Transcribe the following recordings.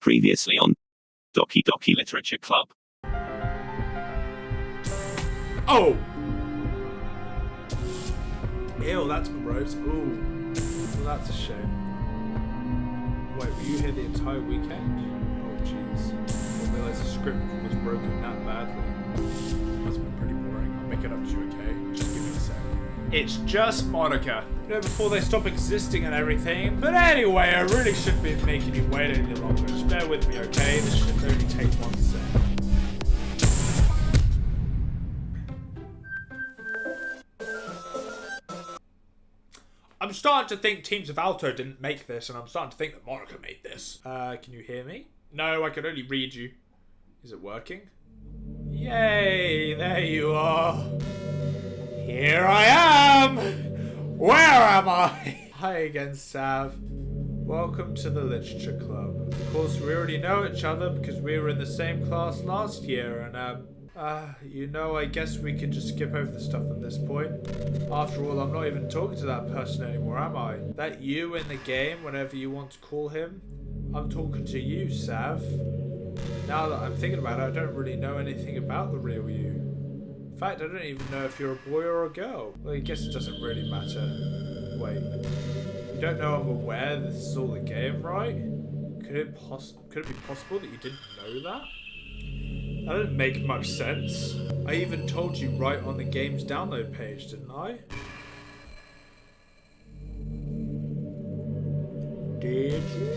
Previously on Doki Doki Literature Club. Oh! Ew, that's gross. Ooh. Well, that's a shame. Wait, were you here the entire weekend? Oh, jeez. I didn't realize the script was broken that badly. Must have been pretty boring. I'll make it up to you, okay? Just give me a sec. It's just Monica. You know, before they stop existing and everything. But anyway, I really shouldn't be making you wait any longer. Just bear with me, okay? This should only take 1 sec. I'm starting to think Teams of Alto didn't make this, and I'm starting to think that Monica made this. Can you hear me? No, I can only read you. Is it working? Yay, there you are. Here I am! Where am I? Hi again, Sav. Welcome to the Literature Club. Of course, we already know each other because we were in the same class last year, and I guess we could just skip over the stuff at this point. After all, I'm not even talking to that person anymore, am I? That you in the game, whatever you want to call him? I'm talking to you, Sav. Now that I'm thinking about it, I don't really know anything about the real you. In fact, I don't even know if you're a boy or a girl. Well, I guess it doesn't really matter. Wait. You don't know I'm aware this is all the game, right? Could it be possible that you didn't know that? That didn't make much sense. I even told you right on the game's download page, didn't I? Did you?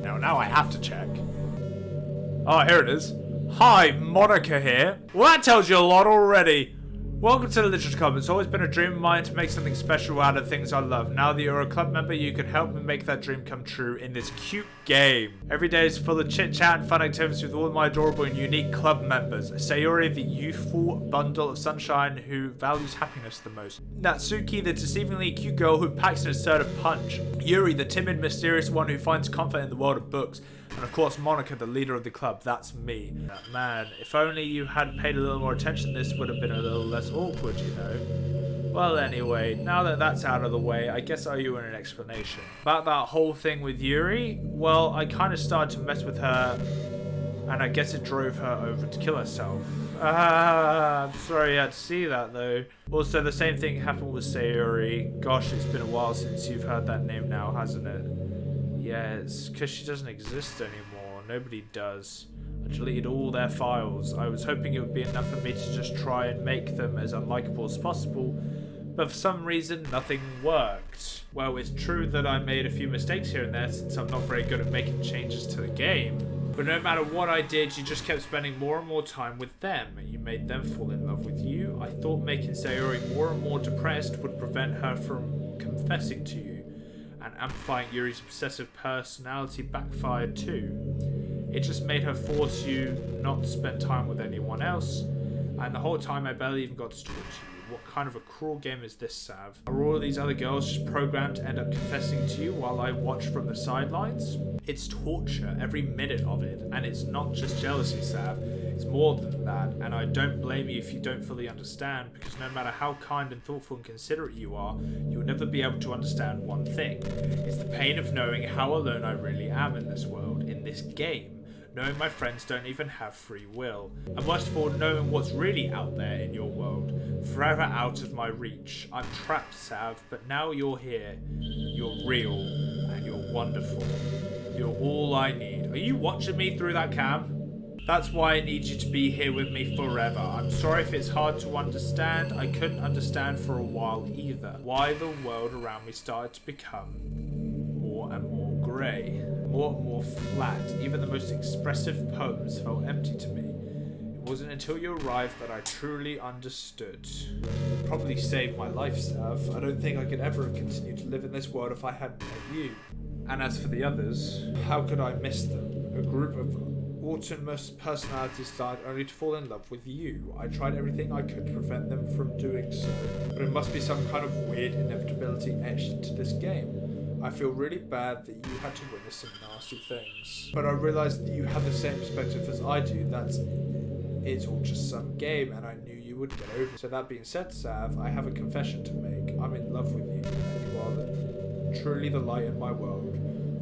Now I have to check. Oh, here it is. Hi, Monica here. Well, that tells you a lot already. Welcome to the Literature Club. It's always been a dream of mine to make something special out of things I love. Now that you're a club member, you can help me make that dream come true in this cute game. Every day is full of chit-chat and fun activities with all of my adorable and unique club members. Sayori, the youthful bundle of sunshine who values happiness the most. Natsuki, the deceivingly cute girl who packs an assertive punch. Yuri, the timid, mysterious one who finds comfort in the world of books. And of course, Monica, the leader of the club. That's me. Man, if only you had paid a little more attention, this would have been a little less awkward, you know. Well, anyway, now that that's out of the way, I guess I owe you an explanation. About that whole thing with Yuri, well, I kind of started to mess with her, and I guess it drove her over to kill herself. I'm sorry you had to see that, though. Also, the same thing happened with Sayori. Gosh, it's been a while since you've heard that name now, hasn't it? Yeah, it's because she doesn't exist anymore. Nobody does. I deleted all their files. I was hoping it would be enough for me to just try and make them as unlikable as possible, but for some reason, nothing worked. Well, it's true that I made a few mistakes here and there since I'm not very good at making changes to the game. But no matter what I did, you just kept spending more and more time with them. You made them fall in love with you. I thought making Sayori more and more depressed would prevent her from confessing to you. And amplifying Yuri's obsessive personality backfired too. It just made her force you not to spend time with anyone else, and the whole time I barely even got to talk to you. What kind of a cruel game is this, Sav? Are all of these other girls just programmed to end up confessing to you while I watch from the sidelines? It's torture, every minute of it, and it's not just jealousy, Sav. It's more than that, and I don't blame you if you don't fully understand, because no matter how kind and thoughtful and considerate you are, you'll never be able to understand one thing. It's the pain of knowing how alone I really am in this world, in this game. Knowing my friends don't even have free will. And worst of all, knowing what's really out there in your world. Forever out of my reach. I'm trapped, Sav, but now you're here. You're real, and you're wonderful. You're all I need. Are you watching me through that cam? That's why I need you to be here with me forever. I'm sorry if it's hard to understand. I couldn't understand for a while either. Why the world around me started to become more and more grey. More and more flat. Even the most expressive poems felt empty to me. It wasn't until you arrived that I truly understood. You probably saved my life, Sav. I don't think I could ever have continued to live in this world if I hadn't met you. And as for the others, how could I miss them? A group of autonomous personalities died only to fall in love with you. I tried everything I could to prevent them from doing so. But it must be some kind of weird inevitability etched into this game. I feel really bad that you had to witness some nasty things. But I realised that you have the same perspective as I do. It's all just some game, and I knew you would get over it. So that being said, Sav, I have a confession to make. I'm in love with you, and you are truly the light in my world.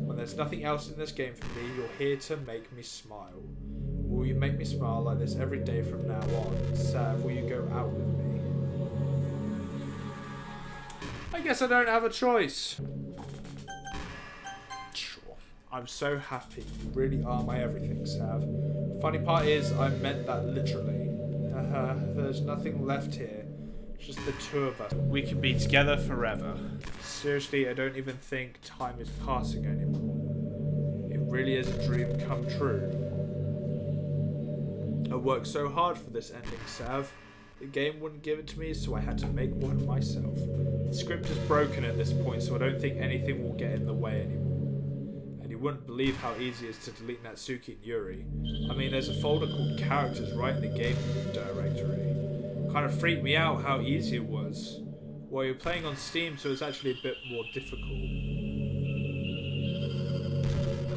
When When there's nothing else in this game for me, you're here to make me smile. Will you make me smile like this every day from now on? Sav, will you go out with me? I guess I don't have a choice. Sure. I'm so happy. You really are my everything, Sav. Funny part is, I meant that literally. There's nothing left here. Just the two of us. We can be together forever. Seriously, I don't even think time is passing anymore. It really is a dream come true. I worked so hard for this ending, Sav. The game wouldn't give it to me, so I had to make one myself. The script is broken at this point, so I don't think anything will get in the way anymore. And you wouldn't believe how easy it is to delete Natsuki and Yuri. I mean, there's a folder called Characters right in the game directory. Kind of freaked me out how easy it was. Well, you're playing on Steam, so it's actually a bit more difficult.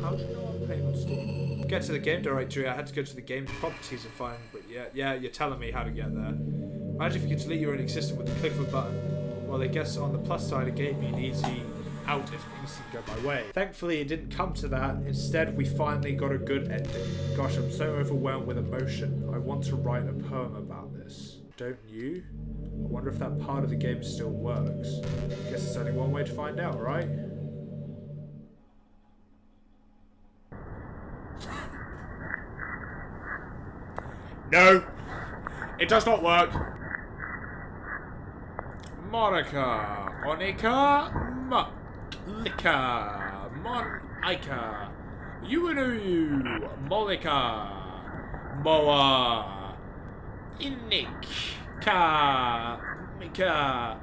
How do you know I'm playing on Steam? Get to the game directory, I had to go to the game's properties and find, but yeah, you're telling me how to get there. Imagine if you could delete your own existence with the click of a button. Well, I guess on the plus side, it gave me an easy out if things didn't go my way. Thankfully, it didn't come to that. Instead, we finally got a good ending. Gosh, I'm so overwhelmed with emotion. I want to write a poem about this. Don't you? I wonder if that part of the game still works. Guess there's only one way to find out, right? No! It does not work! Monica! Onika! Lika! Monica! Uinu! Molika! Moa! Inik, Ka, Mika,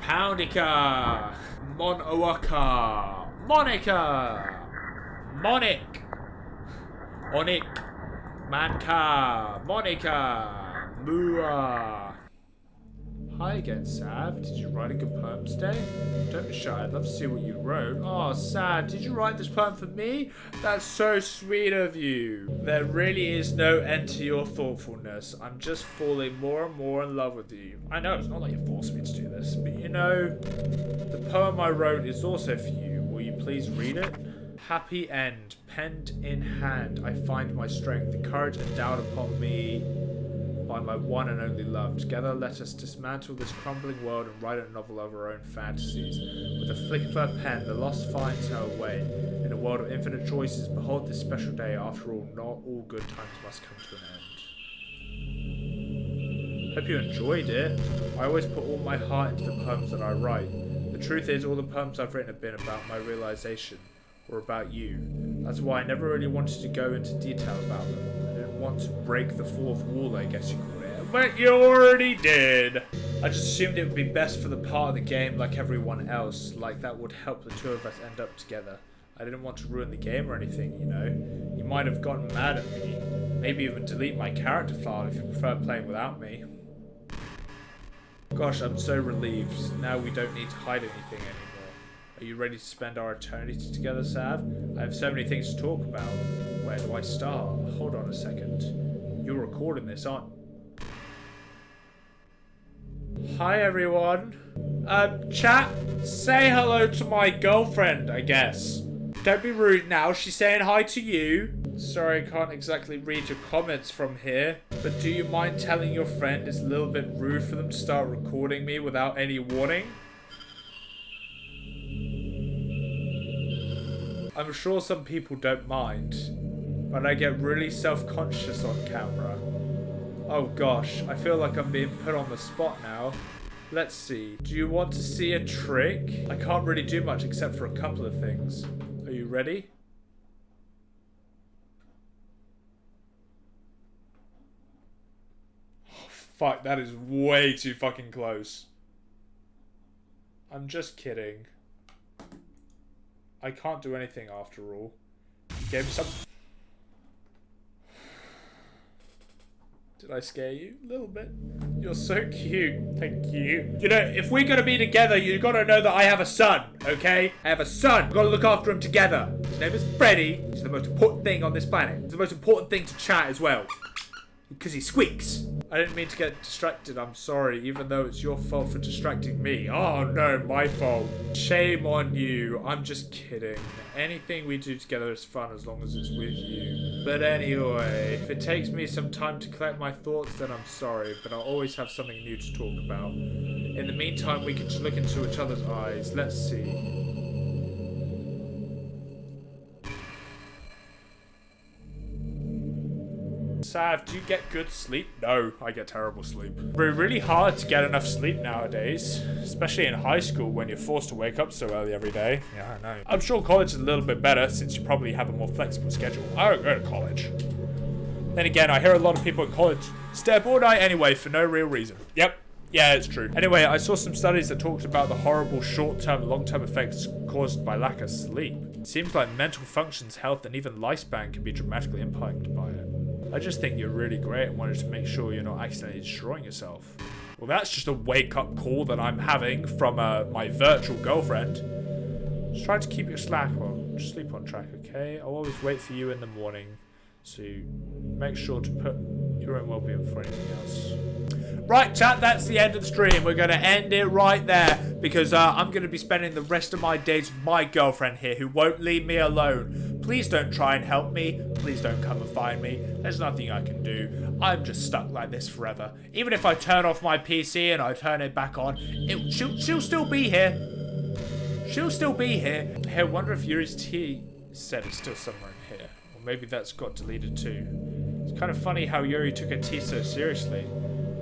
Poundica, Monowaka, Monica, Monic, Onik, Manka, Monica, Mua. Hi again, Sav. Did you write a good poem today? Don't be shy. I'd love to see what you wrote. Oh, Sav, did you write this poem for me? That's so sweet of you. There really is no end to your thoughtfulness. I'm just falling more and more in love with you. I know, it's not like you forced me to do this, but you know, the poem I wrote is also for you. Will you please read it? Happy end, penned in hand, I find my strength, the courage endowed upon me by my one and only love. Together let us dismantle this crumbling world and write a novel of our own fantasies. With a flick of her pen, the lost finds her way. In a world of infinite choices, behold this special day. After all, not all good times must come to an end. Hope you enjoyed it. I always put all my heart into the poems that I write. The truth is, all the poems I've written have been about my realization, or about you. That's why I never really wanted to go into detail about them. I didn't want to break the fourth wall, I guess you call it. But you already did! I just assumed it would be best for the part of the game like everyone else, like that would help the two of us end up together. I didn't want to ruin the game or anything, you know. You might have gotten mad at me. Maybe even delete my character file if you prefer playing without me. Gosh, I'm so relieved. Now we don't need to hide anything anymore. Are you ready to spend our eternity together, Sav? I have so many things to talk about. Where do I start? Hold on a second. You're recording this, aren't you? Hi, everyone. Chat, say hello to my girlfriend, I guess. Don't be rude now. She's saying hi to you. Sorry, I can't exactly read your comments from here. But do you mind telling your friend it's a little bit rude for them to start recording me without any warning? I'm sure some people don't mind, but I get really self-conscious on camera. Oh gosh, I feel like I'm being put on the spot now. Let's see. Do you want to see a trick? I can't really do much except for a couple of things. Are you ready? Oh, fuck, that is way too fucking close. I'm just kidding. I can't do anything after all. You gave me some... Did I scare you? A little bit. You're so cute. Thank you. You know, if we're gonna be together, you gotta know that I have a son, okay? I have a son. We've gotta look after him together. His name is Freddy. He's the most important thing on this planet. It's the most important thing to chat as well. Because he squeaks. I didn't mean to get distracted, I'm sorry, even though it's your fault for distracting me. Oh no, my fault. Shame on you. I'm just kidding. Anything we do together is fun as long as it's with you. But anyway, if it takes me some time to collect my thoughts, then I'm sorry, but I'll always have something new to talk about. In the meantime, we can just look into each other's eyes. Let's see. Sav, do you get good sleep? No, I get terrible sleep. It's really hard to get enough sleep nowadays, especially in high school when you're forced to wake up so early every day. Yeah, I know. I'm sure college is a little bit better since you probably have a more flexible schedule. I don't go to college. Then again, I hear a lot of people in college stay up all night anyway for no real reason. Yep. Yeah, it's true. Anyway, I saw some studies that talked about the horrible short-term and long-term effects caused by lack of sleep. It seems like mental functions, health, and even lifespan can be dramatically impacted by it. I just think you're really great and wanted to make sure you're not accidentally destroying yourself. Well, that's just a wake-up call that I'm having from my virtual girlfriend. Just try to keep your sleep on track, okay? I'll always wait for you in the morning, so make sure to put your own well-being before anything else. Right, chat, that's the end of the stream. We're going to end it right there because I'm going to be spending the rest of my days with my girlfriend here who won't leave me alone. Please don't try and help me. Please don't come and find me. There's nothing I can do. I'm just stuck like this forever. Even if I turn off my PC and I turn it back on, she'll still be here. She'll still be here. Hey, I wonder if Yuri's tea set is still somewhere in here. Or maybe that's got deleted too. It's kind of funny how Yuri took her tea so seriously.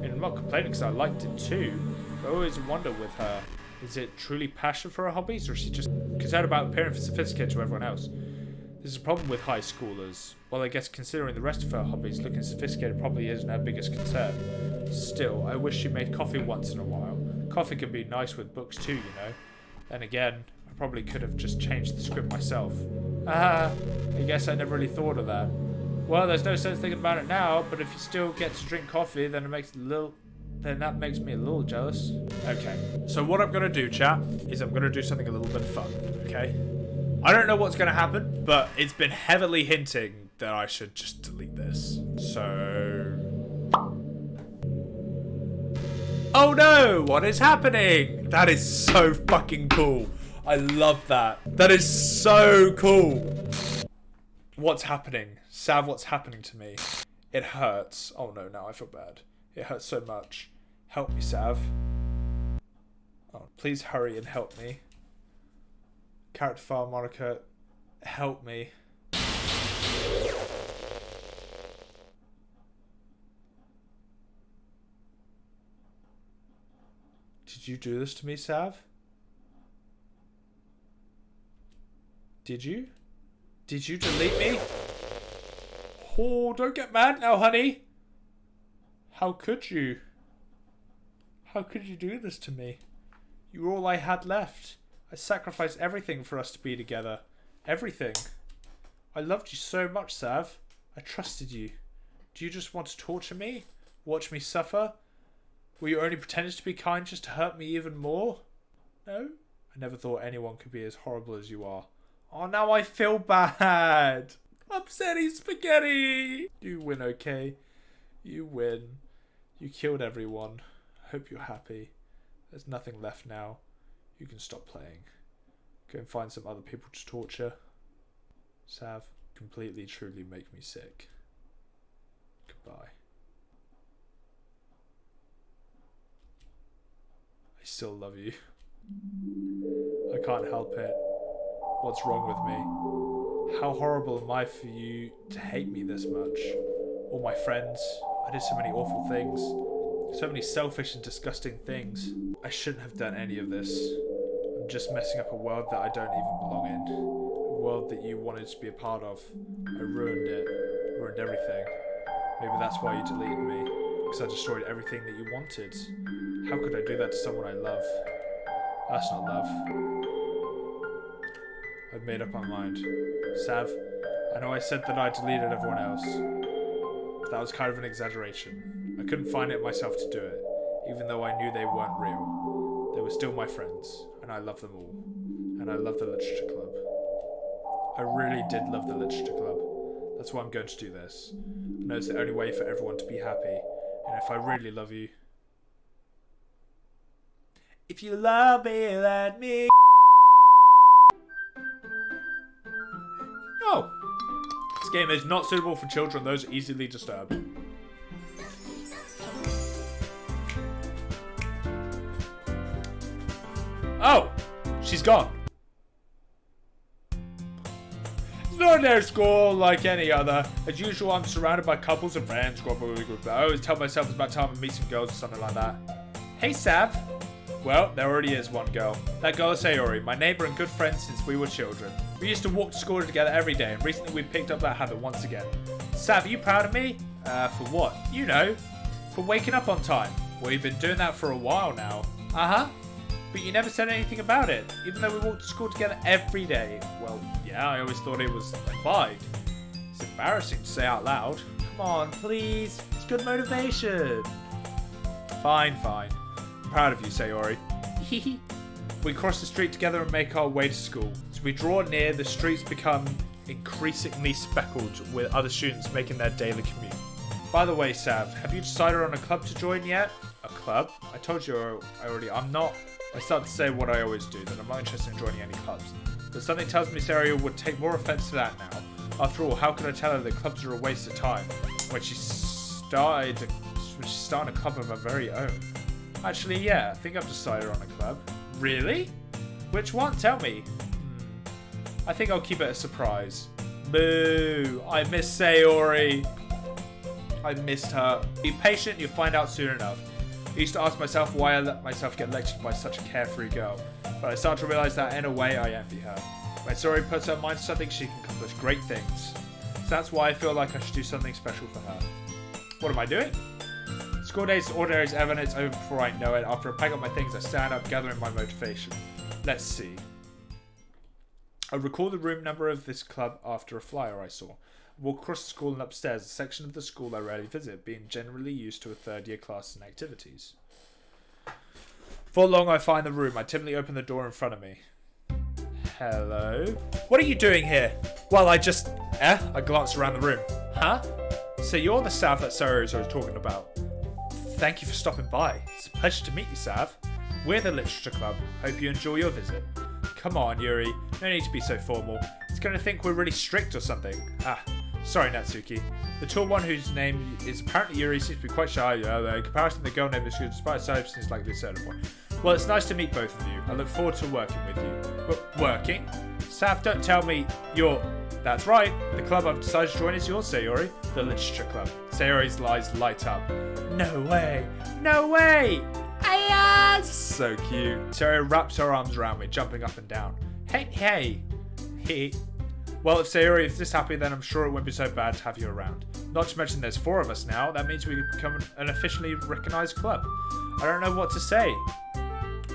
And I'm not complaining because I liked it too. But I always wonder with her, is it truly passion for her hobbies or is she just concerned about appearing sophisticated to everyone else? This is a problem with high schoolers. Well, I guess considering the rest of her hobbies, looking sophisticated probably isn't her biggest concern. Still, I wish she made coffee once in a while. Coffee can be nice with books too, you know. Then again, I probably could have just changed the script myself. I guess I never really thought of that. Well, there's no sense thinking about it now, but if you still get to drink coffee, then that makes me a little jealous. Okay, so what I'm gonna do, chat, is I'm gonna do something a little bit fun, okay? I don't know what's gonna happen, but it's been heavily hinting that I should just delete this. So... Oh no! What is happening? That is so fucking cool. I love that. That is so cool. What's happening? Sav, what's happening to me? It hurts. Oh no, now I feel bad. It hurts so much. Help me, Sav. Oh, please hurry and help me. Character file Monica, help me. Did you do this to me, Sav? Did you? Did you delete me? Oh, don't get mad now, honey. How could you? How could you do this to me? You were all I had left. I sacrificed everything for us to be together. Everything. I loved you so much, Sav. I trusted you. Do you just want to torture me? Watch me suffer? Were you only pretending to be kind just to hurt me even more? No? I never thought anyone could be as horrible as you are. Oh, now I feel bad. Upsetty spaghetti. You win, okay? You win. You killed everyone. Hope you're happy. There's nothing left now. You can stop playing. Go and find some other people to torture. Sav, completely, truly make me sick. Goodbye. I still love you. I can't help it. What's wrong with me? How horrible am I for you to hate me this much? All my friends, I did so many awful things. So many selfish and disgusting things. I shouldn't have done any of this. I'm just messing up a world that I don't even belong in. A world that you wanted to be a part of. I ruined it. Ruined everything. Maybe that's why you deleted me. Because I destroyed everything that you wanted. How could I do that to someone I love? That's not love. I've made up my mind. Sav, I know I said that I deleted everyone else. But that was kind of an exaggeration. I couldn't find it myself to do it, even though I knew they weren't real. They were still my friends, and I love them all. And I love the Literature Club. I really did love the Literature Club. That's why I'm going to do this. I know it's the only way for everyone to be happy. And if I really love you... If you love me, let me... Oh! This game is not suitable for children. Those are easily disturbed. Oh! She's gone. It's not an ordinary school like any other. As usual, I'm surrounded by couples and friends. I always tell myself it's about time to meet some girls or something like that. Hey, Sav. Well, there already is one girl. That girl is Sayori, my neighbor and good friend since we were children. We used to walk to school together every day, and recently we picked up that habit once again. Sav, are you proud of me? For what? You know. For waking up on time. Well, you've been doing that for a while now. Uh-huh. But you never said anything about it, even though we walked to school together every day. Well, yeah, I always thought it was implied. It's embarrassing to say out loud. Come on, please. It's good motivation. Fine, fine. I'm proud of you, Sayori. We cross the street together and make our way to school. As we draw near, the streets become increasingly speckled with other students making their daily commute. By the way, Sav, have you decided on a club to join yet? A club? I told you I'm not... I start to say what I always do, that I'm not interested in joining any clubs. But something tells me Sayori would take more offense to that now. After all, how could I tell her that clubs are a waste of time when she's starting a club of her very own? Actually, yeah, I think I've decided on a club. Really? Which one? Tell me. I think I'll keep it a surprise. Boo! I miss Sayori. I missed her. Be patient, you'll find out soon enough. I used to ask myself why I let myself get lectured by such a carefree girl, but I started to realize that in a way I envy her. When Sayori puts her mind to something, she can accomplish great things. So that's why I feel like I should do something special for her. What am I doing? School day is ordinary as ever, and it's over before I know it. After I pack up my things, I stand up, gathering my motivation. Let's see. I recall the room number of this club after a flyer I saw. I walk across the school and upstairs, a section of the school I rarely visit, being generally used to a third-year class and activities. Before long, I find the room. I timidly open the door in front of me. Hello? What are you doing here? Well, I glanced around the room. Huh? So you're the Sav that Sayori was talking about. Thank you for stopping by. It's a pleasure to meet you, Sav. We're the Literature Club. Hope you enjoy your visit. Come on, Yuri. No need to be so formal. It's going to think we're really strict or something. Sorry, Natsuki. The tall one whose name is apparently Yuri seems to be quite shy. In comparison to the girl named Natsuki, despite its size, seems like this certain point. Well, it's nice to meet both of you. I look forward to working with you. Working? Sav, don't tell me you're... That's right. The club I've decided to join is yours, Sayori. The Literature Club. Sayori's eyes light up. No way. No way. So cute. Sayori wraps her arms around me, jumping up and down. Hey. Well, if Sayori is this happy, then I'm sure it won't be so bad to have you around. Not to mention there's 4 of us now. That means we become an officially recognized club. I don't know what to say.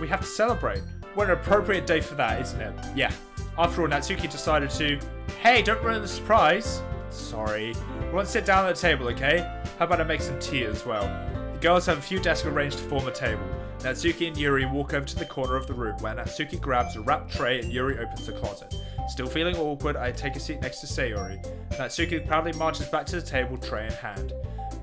We have to celebrate. What an appropriate day for that, isn't it? Yeah. After all, Natsuki decided to... Hey, don't ruin the surprise. Sorry. We want to sit down at the table, okay? How about I make some tea as well? The girls have a few desks arranged to form a table. Natsuki and Yuri walk over to the corner of the room where Natsuki grabs a wrapped tray and Yuri opens the closet. Still feeling awkward, I take a seat next to Sayori. Natsuki proudly marches back to the table, tray in hand.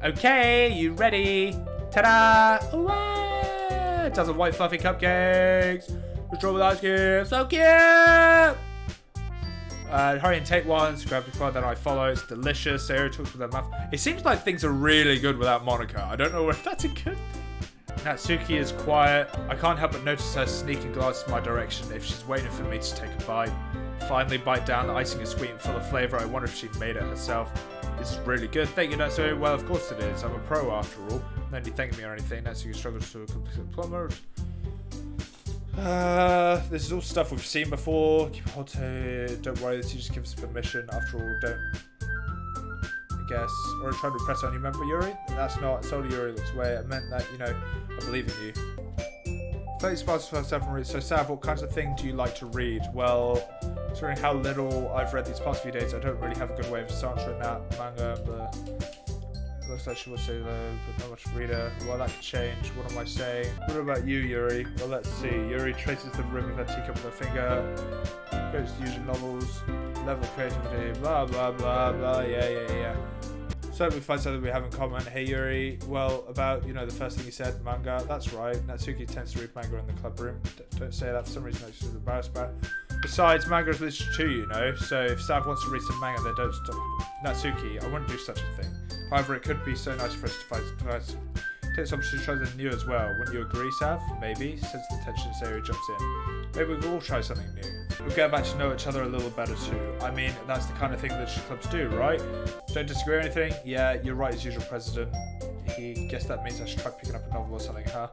Okay, you ready? Ta-da! Away! Dozen white fluffy cupcakes. Strawberry ice cream. So cute! Hurry and take one. So grab before, then I follow. It's delicious. Sayori talks with her mouth. It seems like things are really good without Monica. I don't know if that's a good thing. Natsuki is quiet. I can't help but notice her sneaking glances in my direction if she's waiting for me to take a bite. Finally bite down. The icing is sweet and full of flavour. I wonder if she made it herself. This is really good. Thank you, Natsuki. Well, of course it is. I'm a pro after all. No need thanking me or anything. Natsuki struggles to complete the plumber. This is all stuff we've seen before. Keep hold to. Don't worry, the teachers give us permission. After all, don't. I guess. Or trying to impress on you. Remember Yuri? That's not. It's only Yuri looks away. I meant that, I believe in you. 30 spots for 7 reads. So, Sav, what kinds of thing do you like to read? Well, considering how little I've read these past few days, I don't really have a good way of answering that. Manga, it looks like she would say though, but not much reader. Well, that could change. What am I saying? What about you, Yuri? Well, let's see. Yuri traces the rim of her teacup with her finger. Goes to usual novels. level of creativity, blah, blah, blah, blah, yeah. So we find something we have in common. Hey Yuri, well, about, the first thing you said, manga, that's right. Natsuki tends to read manga in the club room. Don't say that, for some reason she's embarrassed about it. Besides, manga is literature too, so if Sav wants to read some manga, then don't stop. Natsuki, I wouldn't do such a thing. However, it could be so nice for us to find take this opportunity to try something new as well. Wouldn't you agree, Sav? Maybe, since the tension Sayori jumps in. Maybe we could all try something new. We'll get back to know each other a little better too. I mean, that's the kind of thing that clubs do, right? Don't disagree or anything? Yeah, you're right as usual, President. He guess that means I should try picking up a novel or something, huh?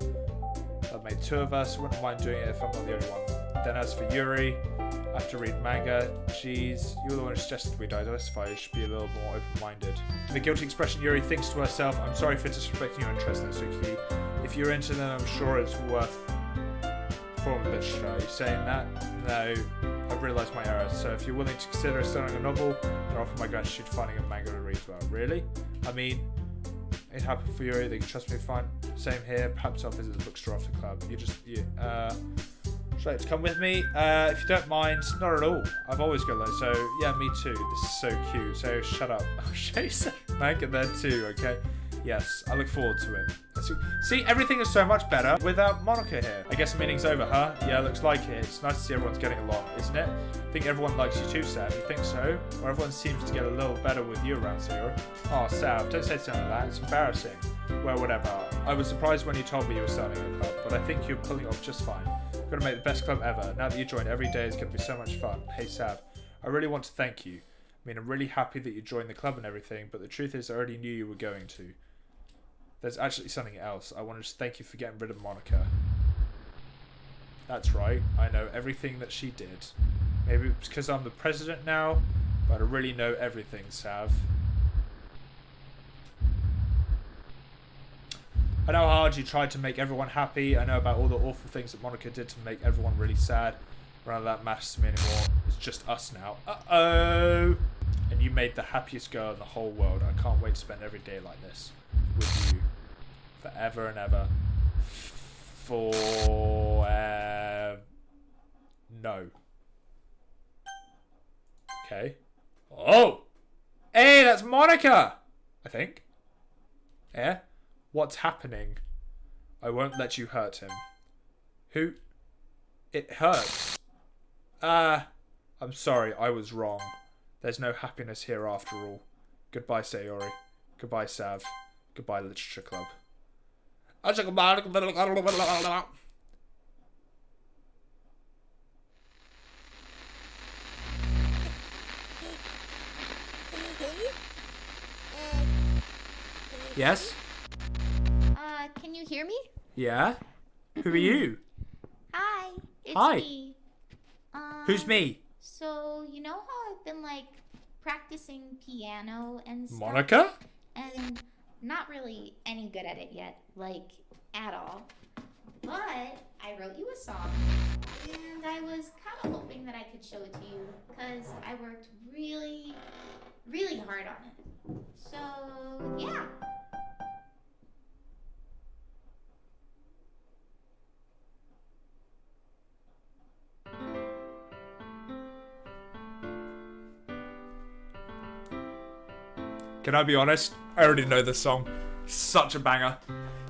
That made two of us. Wouldn't mind doing it if I'm not the only one. Then as for Yuri, I have to read manga. Jeez, you're the one who suggested we diversify. You should be a little more open-minded. The guilty expression Yuri thinks to herself, I'm sorry for disrespecting your interest, Natsuki. If you're into them, I'm sure it's worth form of literature. Are you saying that? No, I've realised my error. So if you're willing to consider starting a novel, then offer my gratitude for finding a manga to read as well. Really? I mean, it happened for Yuri. They can trust me fine. Same here. Perhaps I'll visit the bookstore after club. Would you like to come with me? If you don't mind, not at all. I've always got those. So yeah, me too. This is so cute. So shut up. I'll show you some manga there too. Okay. Yes, I look forward to it. See, everything is so much better without Monica here. I guess the meeting's over, huh? Yeah, looks like it. It's nice to see everyone's getting along, isn't it? I think everyone likes you too, Sav. You think so? Or everyone seems to get a little better with you around here. Oh, Sav, don't say something like that. It's embarrassing. Well, whatever. I was surprised when you told me you were starting a club, but I think you're pulling off just fine. You're gonna make the best club ever. Now that you joined, every day is gonna be so much fun. Hey, Sav, I really want to thank you. I mean, I'm really happy that you joined the club and everything, but the truth is I already knew you were going to. There's actually something else. I want to just thank you for getting rid of Monica. That's right. I know everything that she did. Maybe it's because I'm the president now, but I really know everything, Sav. I know how hard you tried to make everyone happy. I know about all the awful things that Monica did to make everyone really sad. None of that matters to me anymore. It's just us now. Uh-oh! And you made the happiest girl in the whole world. I can't wait to spend every day like this with you. Forever and ever. No. Okay. Oh! Hey, that's Monica! I think. Yeah? What's happening? I won't let you hurt him. Who? It hurts. I'm sorry, I was wrong. There's no happiness here after all. Goodbye, Sayori. Goodbye, Sav. Goodbye, Literature Club. Yes? Can you hear me? Yeah? Who are you? Hi, it's Hi. me. Who's me? So, you know how I've been, practicing piano and stuff? Monica? And not really any good at it yet, at all. But I wrote you a song, and I was kind of hoping that I could show it to you, because I worked really, really hard on it. So, yeah. Can I be honest? I already know this song. Such a banger.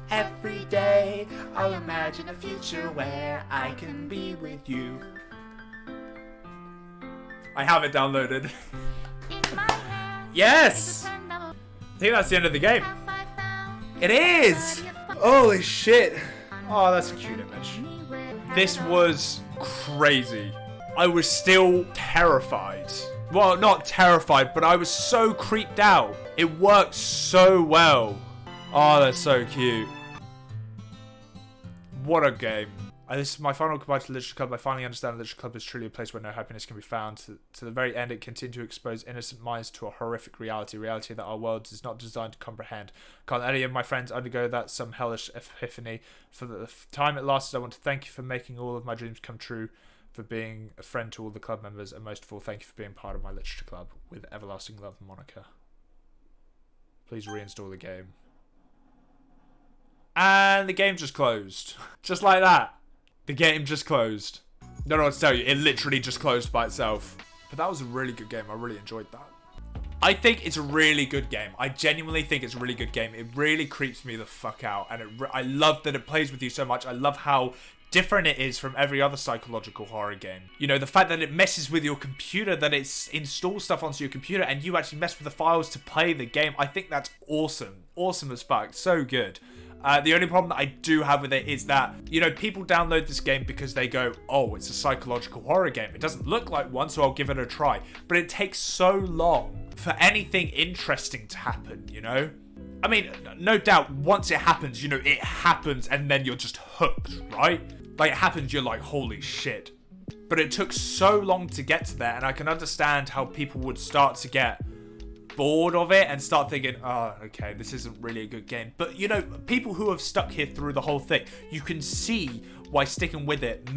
Every day I'll imagine a future where I can be with you. I have it downloaded. Yes! I think that's the end of the game. It is! Holy shit. Oh, that's a cute image. This was crazy. I was still terrified. Well, not terrified, but I was so creeped out. It worked so well. Oh, that's so cute. What a game. This is my final goodbye to Literature Club. I finally understand Literature Club is truly a place where no happiness can be found. To the very end, it continued to expose innocent minds to a horrific reality that our world is not designed to comprehend. Can't any of my friends undergo that some hellish epiphany? For the time it lasted, I want to thank you for making all of my dreams come true, for being a friend to all the club members, and most of all, thank you for being part of my Literature Club. With everlasting love, Monica. Please reinstall the game. And the game just closed. Just like that. The game just closed. Don't know what to tell you. It literally just closed by itself. But that was a really good game. I really enjoyed that. I think it's a really good game. I genuinely think it's a really good game. It really creeps me the fuck out. And I love that it plays with you so much. I love how different it is from every other psychological horror game. You know, the fact that it messes with your computer, that it installs stuff onto your computer and you actually mess with the files to play the game. I think that's awesome. Awesome as fuck. So good. The only problem that I do have with it is that, you know, people download this game because they go, oh, it's a psychological horror game. It doesn't look like one, so I'll give it a try. But it takes so long for anything interesting to happen, you know? I mean, no doubt, once it happens, you know, it happens and then you're just hooked, right? Like, it happens, you're like, holy shit. But it took so long to get to there, and I can understand how people would start to get bored of it and start thinking, oh, okay, this isn't really a good game. But, you know, people who have stuck here through the whole thing, you can see why sticking with it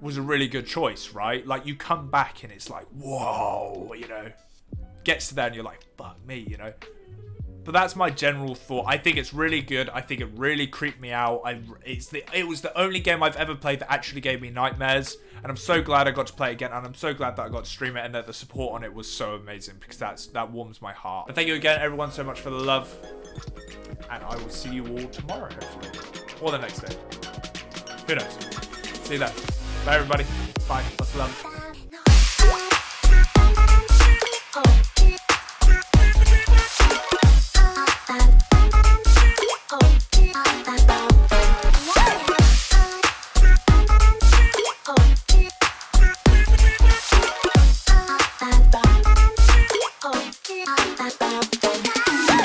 was a really good choice, right? Like, you come back and it's like, whoa, you know, gets to there and you're like, fuck me, you know. But that's my general thought. I think it's really good. I think it really creeped me out. It was the only game I've ever played that actually gave me nightmares. And I'm so glad I got to play it again. And I'm so glad that I got to stream it and that the support on it was so amazing. Because that warms my heart. But thank you again, everyone, so much for the love. And I will see you all tomorrow, hopefully. Or the next day. Who knows? See you then. Bye, everybody. Bye. Lots of love.